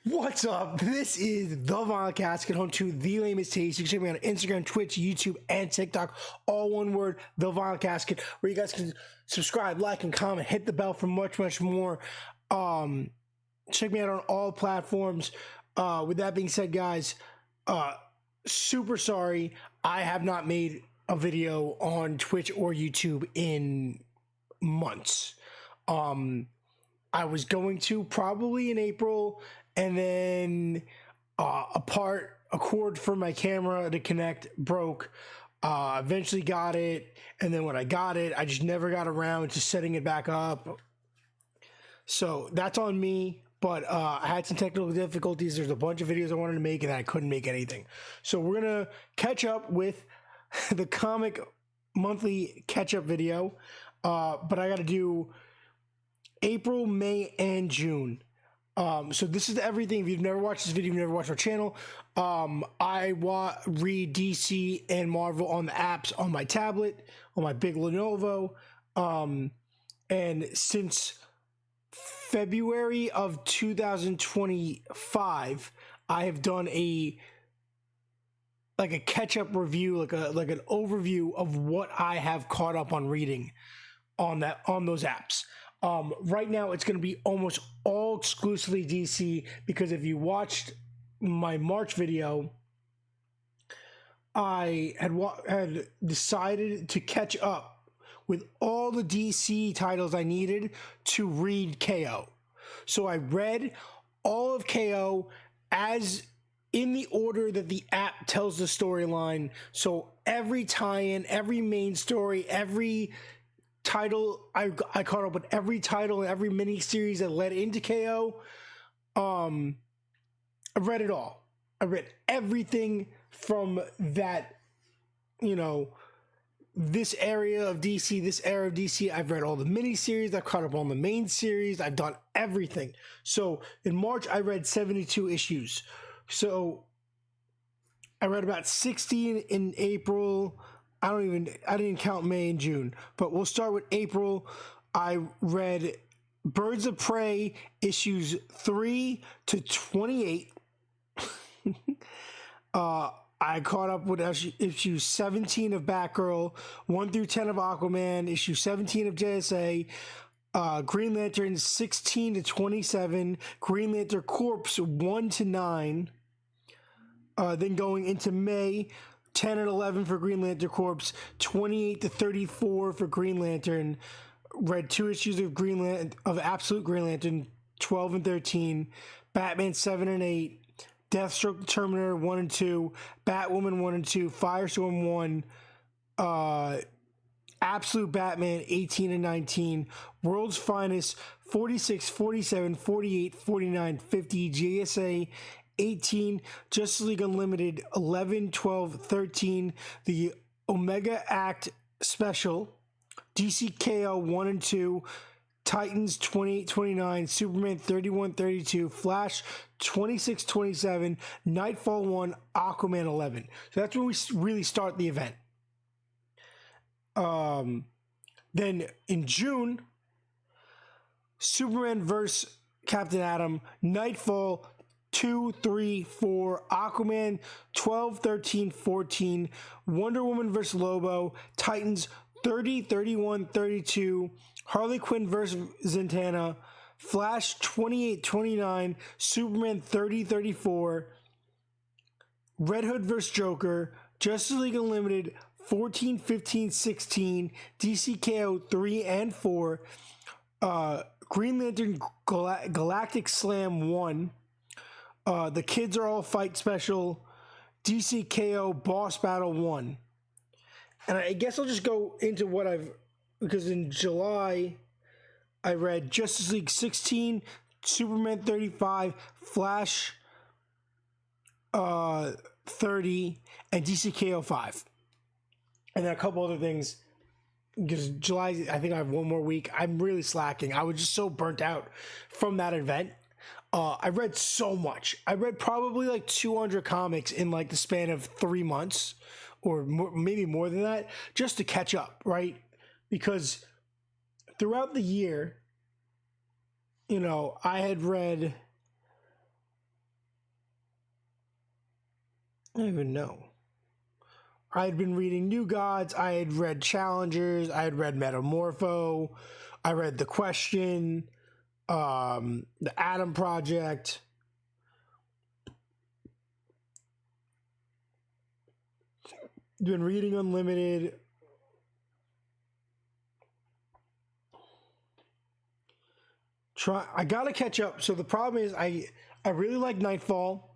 What's up? This is the Vinyl Casket, home to the lamest taste. You can check me on Instagram, Twitch, YouTube, and TikTok. All one word, the Vinyl Casket, where you guys can subscribe, like, and comment, hit the bell for much, much more. Check me out on all platforms. With that being said, guys, super sorry I have not made a video on Twitch or YouTube in months. I was going to probably in April, and then a cord for my camera to connect broke. Eventually got it, and then when I got it, I just never got around to setting it back up. So that's on me, but I had some technical difficulties. There's a bunch of videos I wanted to make, and I couldn't make anything. So we're going to catch up with the comic monthly catch-up video, but I got to do April, May, and June. So this is everything. If you've never watched this video, you've never watched our channel, I read DC and Marvel on the apps on my tablet, on my big Lenovo. And since February of 2025, I have done a catch-up review, like an overview of what I have caught up on reading on those apps. Right now, it's going to be almost all exclusively DC, because if you watched my March video, I had decided to catch up with all the DC titles I needed to read KO. So I read all of KO as in the order that the app tells the storyline. So every tie-in, every main story, every title, I caught up with every title and every mini series that led into KO. I read it all. I read everything from that, this area of DC, this era of DC. I've read all the mini series. I've caught up on the main series. I've done everything. So in March, I read 72 issues. So I read about 16 in April. I didn't count May and June, but we'll start with April. I read Birds of Prey issues 3 to 28. I caught up with issue 17 of Batgirl, 1 through 10 of Aquaman, issue 17 of JSA, Green Lantern 16 to 27, Green Lantern Corps 1 to 9. Then going into May, 10 and 11 for Green Lantern Corps, 28 to 34 for Green Lantern. Read 2 issues of Absolute Green Lantern, 12 and 13. Batman 7 and 8. Deathstroke the Terminator 1 and 2. Batwoman 1 and 2. Firestorm 1. Absolute Batman 18 and 19. World's Finest 46, 47, 48, 49, 50. JSA 18, Justice League Unlimited 11, 12, 13, the Omega Act Special, DC KO 1 and 2, Titans 28, 29, Superman 31, 32, Flash 26, 27, Nightfall 1, Aquaman 11. So that's when we really start the event. Then in June, Superman vs. Captain Atom, Nightfall 2, 3, 4, Aquaman 12, 13, 14, Wonder Woman vs. Lobo, Titans 30, 31, 32, Harley Quinn vs. Zatanna, Flash 28, 29, Superman 30, 34, Red Hood vs. Joker, Justice League Unlimited 14, 15, 16, DC KO 3 and 4, Green Lantern Galactic Slam 1, The Kids Are All Fight Special, DC KO Boss Battle 1. And I guess I'll just go into because in July, I read Justice League 16, Superman 35, Flash 30, and DC KO 5. And then a couple other things, because July, I think I have one more week. I'm really slacking. I was just so burnt out from that event. I read so much. I read probably like 200 comics in like the span of 3 months, or maybe more than that, just to catch up, right? Because throughout the year, I had read I don't even know. I had been reading New Gods. I had read Challengers. I had read Metamorpho. I read The Question, The Adam Project. Been reading Unlimited. I gotta catch up. So the problem is, I really like Nightfall.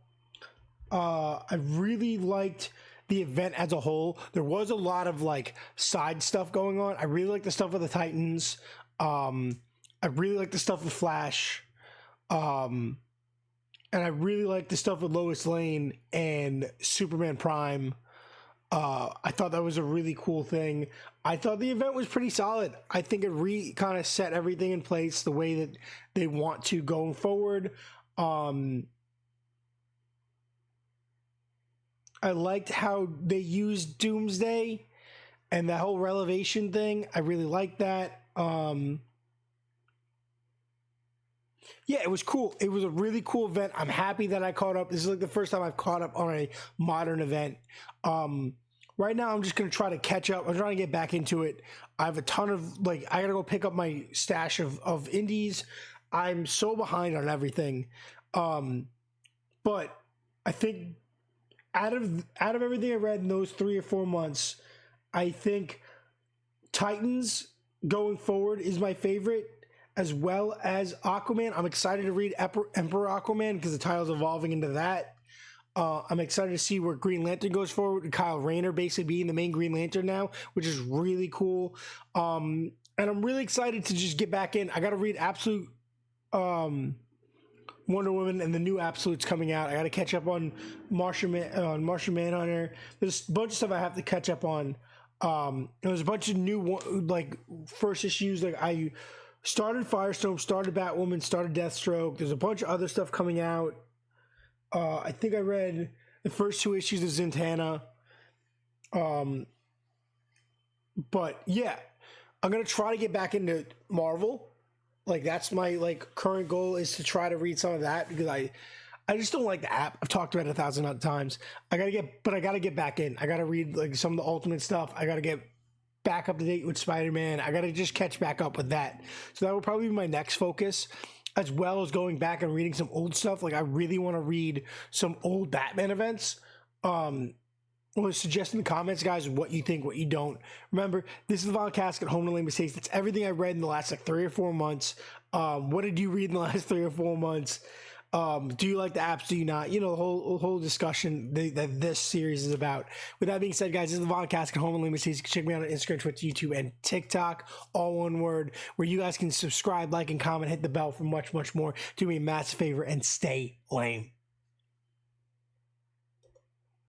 I really liked the event as a whole. There was a lot of like side stuff going on. I really like the stuff with the Titans. I really like the stuff with Flash. And I really like the stuff with Lois Lane and Superman Prime. I thought that was a really cool thing. I thought the event was pretty solid. I think it kind of set everything in place the way that they want to going forward. I liked how they used Doomsday and that whole Relevation thing. I really liked that. Yeah, it was cool. It was a really cool event. I'm happy that I caught up. This is like the first time I've caught up on a modern event. Right now, I'm just going to try to catch up. I'm trying to get back into it. I have a ton of, like, I got to go pick up my stash of indies. I'm so behind on everything. But I think out of everything I read in those 3 or 4 months, I think Titans going forward is my favorite, as well as Aquaman. I'm excited to read Emperor Aquaman because the title's evolving into that. I'm excited to see where Green Lantern goes forward, with Kyle Rayner basically being the main Green Lantern now, which is really cool. And I'm really excited to just get back in. I got to read Absolute Wonder Woman and the new Absolutes coming out. I got to catch up on Martian Manhunter. There's a bunch of stuff I have to catch up on. There's a bunch of new like first issues. Like I started Firestorm, started Batwoman, started Deathstroke. There's a bunch of other stuff coming out. I think I read the first 2 issues of Zatanna. But yeah, I'm gonna try to get back into Marvel. Like that's my like current goal is to try to read some of that because I just don't like the app. I've talked about it 1,000 other times. I gotta get back in. I gotta read like some of the Ultimate stuff. I gotta get back up to date with Spider-Man. I gotta just catch back up with that. So that will probably be my next focus, as well as going back and reading some old stuff. Like I really want to read some old Batman events. Well, suggest in the comments, guys, what you think, what you don't. Remember, this is the Vinyl Casket, Home to Lame Mistakes. That's everything I read in the last like 3 or 4 months. What did you read in the last 3 or 4 months? Do you like the apps? Do you not? You know, the whole discussion that this series is about. With that being said, guys, this is the Vinyl Casket, Home to Lame Mistakes. You can check me out on Instagram, Twitter, YouTube, and TikTok, all one word, where you guys can subscribe, like, and comment, hit the bell for much, much more. Do me a massive favor and stay lame.